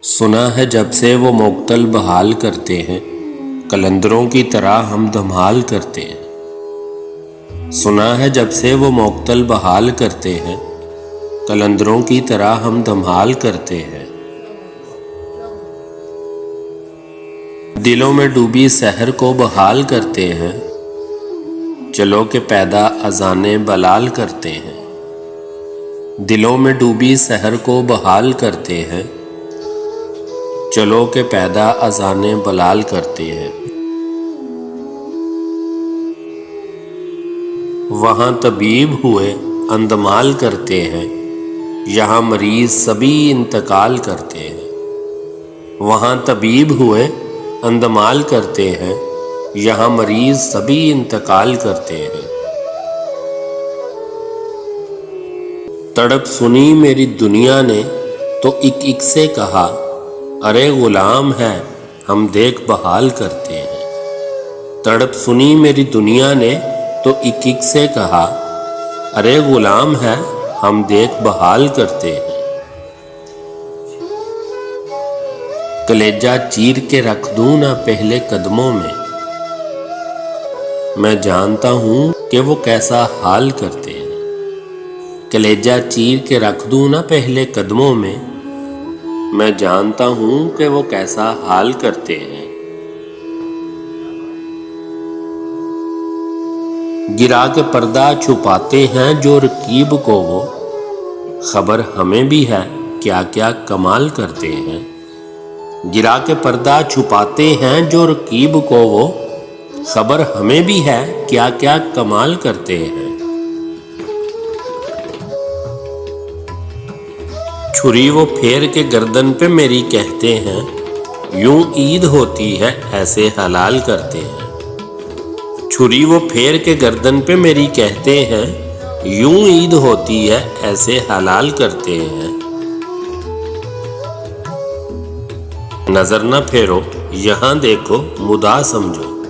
سنا ہے جب سے وہ موقتل بحال کرتے ہیں، قلندروں کی طرح ہم دھمال کرتے ہیں۔ سنا ہے جب سے وہ موقتل بحال کرتے ہیں، قلندروں کی طرح ہم دھمال کرتے ہیں۔ دلوں میں ڈوبی سحر کو بحال کرتے ہیں، چلو کہ پیدا اذانِ بلال کرتے ہیں۔ دلوں میں ڈوبی سحر کو بحال کرتے ہیں، چلو کہ پیدا اذانِ بلال کرتے ہیں۔ وہاں طبیب ہوئے اندمال کرتے ہیں، یہاں مریض سبھی انتقال کرتے ہیں۔ وہاں طبیب ہوئے اندمال کرتے ہیں، یہاں مریض سبھی انتقال کرتے ہیں۔ تڑپ سنی میری دنیا نے تو ایک ایک سے کہا، ارے غلام ہے ہم دیکھ بحال کرتے ہیں۔ تڑپ سنی میری دنیا نے تو ایک ایک سے کہا، ارے غلام ہے ہم دیکھ بحال کرتے ہیں۔ کلیجہ چیر کے رکھ دوں نہ پہلے قدموں میں جانتا ہوں کہ وہ کیسا حال کرتے ہیں۔ کلیجہ چیر کے رکھ دوں نہ پہلے قدموں میں جانتا ہوں کہ وہ کیسا حال کرتے ہیں۔ گرا کے پردہ چھپاتے ہیں جو رقیب کو وہ، خبر ہمیں بھی ہے کیا کیا کمال کرتے ہیں۔ گرا کے پردہ چھپاتے ہیں جو رقیب کو وہ، خبر ہمیں بھی ہے کیا کیا کمال کرتے ہیں۔ چھری وہ پھیر کے گردن پہ میری کہتے ہیں، یوں عید ہوتی ہے ایسے حلال کرتے ہیں۔ چھری وہ پھیر کے گردن پہ میری کہتے ہیں، یوں عید ہوتی ہے ایسے حلال کرتے ہیں۔ نظر نہ پھیرو یہاں دیکھو مدعا سمجھو،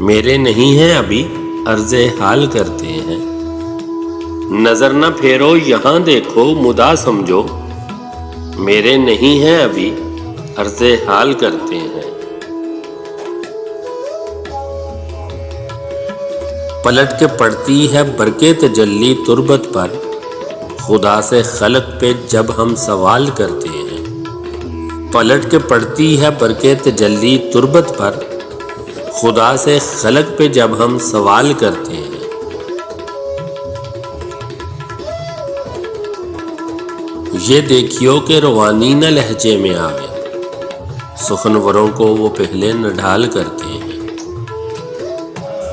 میرے نہیں ہیں ابھی عرض حال کرتے ہیں۔ نظر نہ پھیرو یہاں دیکھو مدعا سمجھو، میرے نہیں ہیں ابھی عرض حال کرتے ہیں۔ پلٹ کے پڑتی ہے برق تجلی تربت پر، خدا سے خلق پہ جب ہم سوال کرتے ہیں۔ پلٹ کے پڑتی ہے برق تجلی تربت پر، خدا سے خلق پہ جب ہم سوال کرتے ہیں۔ یہ دیکھیو کہ روانی نہ لہجے میں آوے، سخنوروں کو وہ پہلے نہ ڈھال کرتے ہیں۔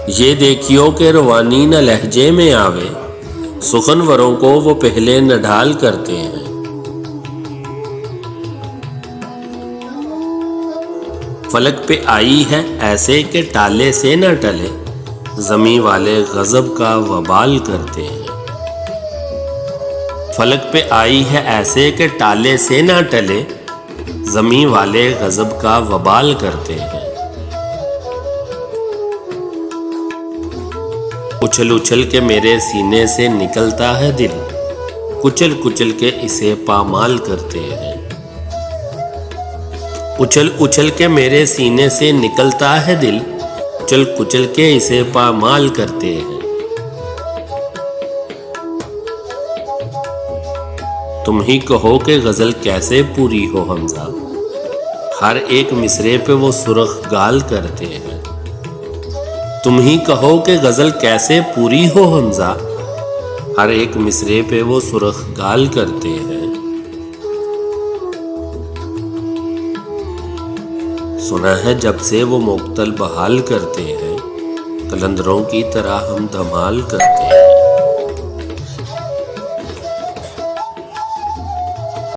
یہ دیکھیو کہ روانی نہ لہجے میں آوے، سخنوروں کو وہ پہلے نہ ڈھال کرتے ہیں۔ فلک پہ آئی ہے ایسے کہ ٹالے سے نہ ٹلے، زمیں والے غضب کا وبال کرتے ہیں۔ فلک پہ آئی ہے ایسے کہ ٹالے سے نہ ٹلے، زمیں والے غضب کا وبال کرتے ہیں۔ اچھل اچھل کے میرے سینے سے نکلتا ہے دل، کچل کچل کے اسے پامال کرتے ہیں۔ اچھل اچھل کے میرے سینے سے نکلتا ہے دل، کچل کچل کے اسے پامال کرتے ہیں۔ تم ہی کہو کہ غزل کیسے پوری ہو حمزہ، ہر ایک مصرے پہ وہ سرخ گال کرتے ہیں۔ تم ہی کہو کہ غزل کیسے پوری ہو حمزہ، ہر ایک مصرے پہ وہ سرخ گال کرتے ہیں۔ سنا ہے جب سے وہ موقتل بحال کرتے ہیں، قلندروں کی طرح ہم دھمال کرتے ہیں۔